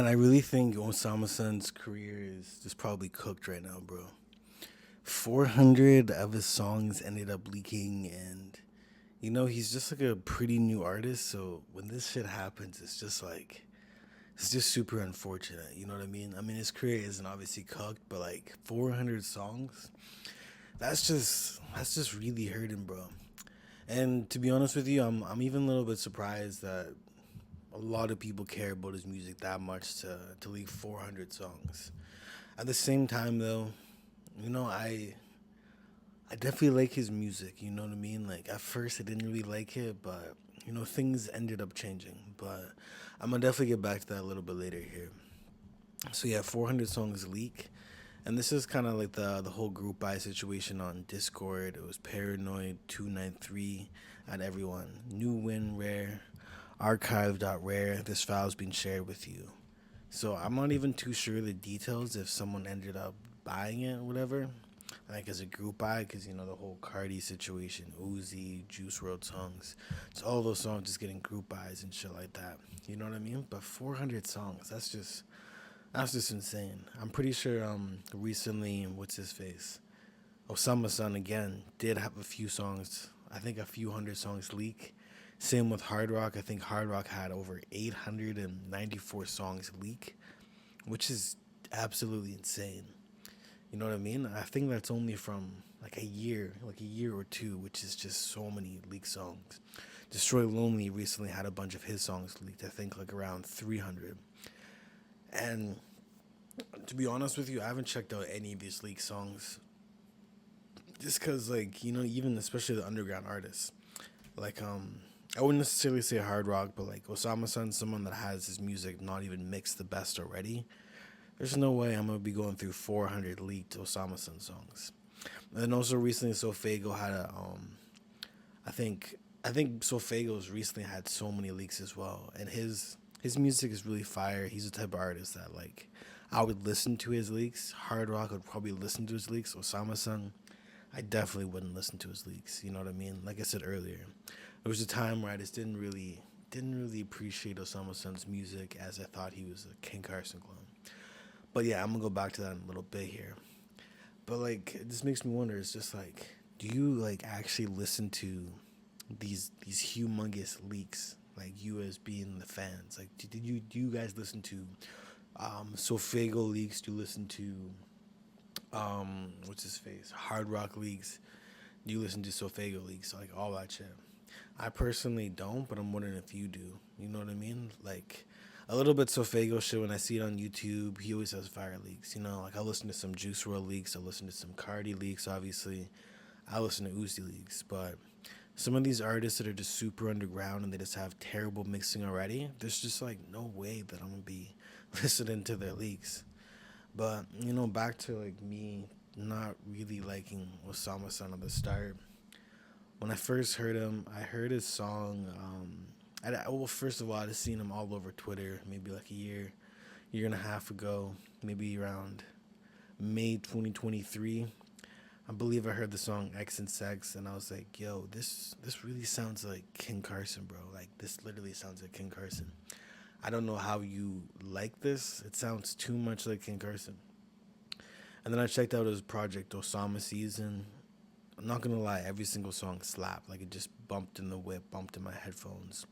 And I really think Osama-son's career is just probably cooked right now, bro. 400 of his songs ended up leaking, and he's just like a pretty new artist. So when this shit happens, it's just super unfortunate. You know what I mean? I mean, his career isn't obviously cooked, but like 400 songs, that's just really hurting, bro. And to be honest with you, I'm even a little bit surprised that a lot of people care about his music that much to leak 400 songs. At the same time, though, you know, I I definitely like his music. You know what I mean? Like at first, I didn't really like it, but things ended up changing. But I'm gonna definitely get back to that a little bit later here. So yeah, 400 songs leak, and this is kind of like the whole group buy situation on Discord. It was Paranoid 293 at everyone. New win rare, archive.rare. This file's been shared with you. So I'm not even too sure the details if someone ended up buying it or whatever, like as a group buy, because the whole Cardi situation, Uzi, Juice World songs, it's all those songs just getting group buys and shit like that. You know what I mean? But 400 songs, that's just insane. I'm pretty sure recently, what's his face, Osamason again did have a few songs. I think a few hundred songs leak. Same with Hard Rock. I think Hard Rock had over 894 songs leak, which is absolutely insane. You know what I mean? I think that's only from like a year or two, which is just so many leaked songs. Destroy Lonely recently had a bunch of his songs leaked. I think like around 300. And to be honest with you, I haven't checked out any of these leaked songs just because, like, even especially the underground artists. Like, I wouldn't necessarily say hard rock, but like Osama Son, someone that has his music not even mixed the best already. There's no way I'm gonna be going through 400 leaked Osama Son songs. And then also recently, Sofago had a I think I think Sofago's recently had so many leaks as well, and his music is really fire. He's the type of artist that like I would listen to his leaks. Hard rock would probably listen to his leaks. Osama Son, I definitely wouldn't listen to his leaks. You know what I mean? Like I said earlier, there was a time where I just didn't really appreciate Osama Son's music as I thought he was a King Carson clone. But yeah, I'm gonna go back to that in a little bit here. But like, it just makes me wonder. It's just like, do you like actually listen to these humongous leaks? Like you as being the fans, like do you guys listen to Sofago leaks? Do you listen to what's his face Hard Rock leaks? Do you listen to Sofago leaks? Like all that shit. I personally don't, but I'm wondering if you do. You know what I mean? Like a little bit Sofago shit when I see it on YouTube. He always has fire leaks. Like I listen to some Juice World leaks. I listen to some Cardi leaks. Obviously, I listen to Uzi leaks. But some of these artists that are just super underground and they just have terrible mixing already. There's just like no way that I'm gonna be listening to their leaks. But back to like me not really liking Osama Son at the start. When I first heard him, I heard his song. Well, first of all, I just seen him all over Twitter, maybe like a year and a half ago, maybe around May 2023. I believe I heard the song X and Sex, and I was like, "Yo, this really sounds like King Carson, bro. Like this literally sounds like King Carson. I don't know how you like this. It sounds too much like King Carson." And then I checked out his project Osama Season. I'm not gonna lie, every single song slapped. Like it just bumped in the whip, bumped in my headphones.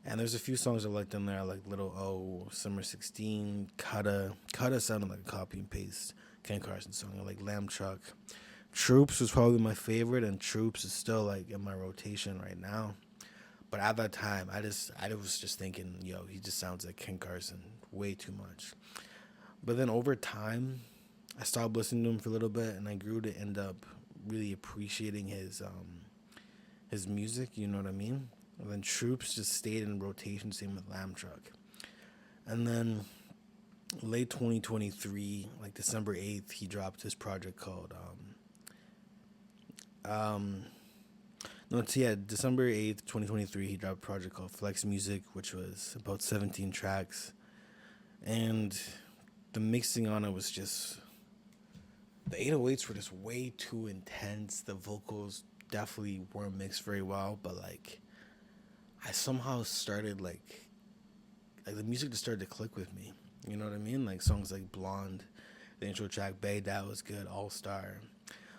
And there's a few songs I liked on there, like Little O, Summer 16, Kutta. Kutta sounded like a copy and paste Ken Carson song. I like Lamb Truck. Troops was probably my favorite, and Troops is still like in my rotation right now. But at that time, I was just thinking, yo, he just sounds like Ken Carson way too much. But then over time, I stopped listening to him for a little bit, and I grew to end up really appreciating his music. You know what I mean? And then Troops just stayed in rotation. Same with Lamb Truck. And then late 2023, like December 8th, he dropped his project called um no, it's yeah, December 8th, 2023, he dropped a project called Flex Music, which was about 17 tracks. And the mixing on it was just the 808s were just way too intense. The vocals definitely weren't mixed very well, but like I somehow started like the music just started to click with me. You know what I mean? Like songs like Blonde, the intro track Bay That was good, All Star.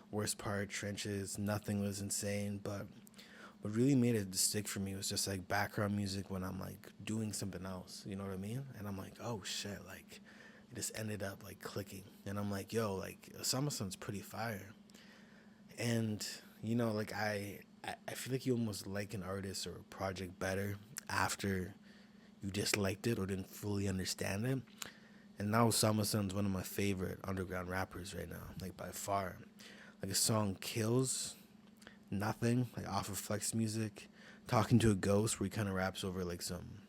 Worst part, Trenches, Nothing was insane, but what really made it stick for me was just like background music when I'm like doing something else, you know what I mean? And I'm like, oh shit, like it just ended up like clicking. And I'm like, yo, like Osamason's pretty fire. And like I feel like you almost like an artist or a project better after you disliked it or didn't fully understand it. And now Osamason's one of my favorite underground rappers right now, like by far. Like a song Kills, Nothing, like off of Flex Music, Talking to a Ghost, where he kind of raps over like some,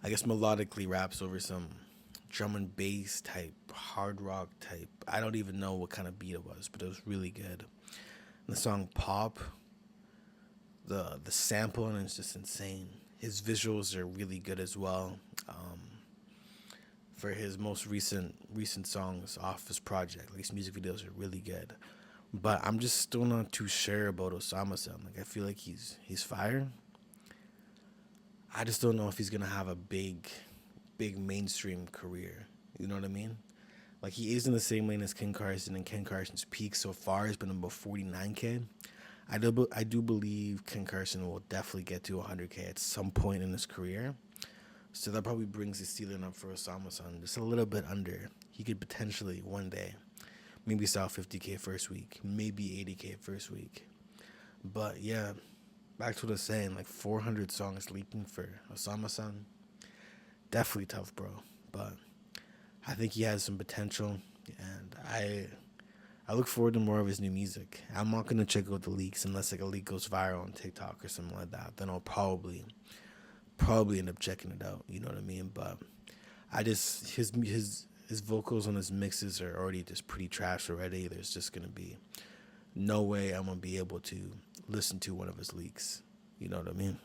I guess melodically raps over some drum and bass type, hard rock type. I don't even know what kind of beat it was, but it was really good. And the song Pop, the sample and it's just insane. His visuals are really good as well. For his most recent songs off his project, like his music videos are really good. But I'm just still not too sure about Osama-san. Like I feel like he's fire. I just don't know if he's gonna have a big mainstream career. You know what I mean? Like he is in the same lane as Ken Carson, and Ken Carson's peak so far has been about 49K. I do believe Ken Carson will definitely get to 100K at some point in his career. So that probably brings his ceiling up for Osama-san just a little bit under. He could potentially one day maybe sell 50K first week, maybe 80K first week. But yeah, back to what I was saying, like 400 songs leaping for Osama-san, definitely tough, bro. But I think he has some potential, and I look forward to more of his new music. I'm not gonna check out the leaks unless like a leak goes viral on TikTok or something like that. Then I'll probably end up checking it out. You know what I mean? But I just his vocals on his mixes are already just pretty trash already. There's just gonna be no way I'm gonna be able to listen to one of his leaks. You know what I mean?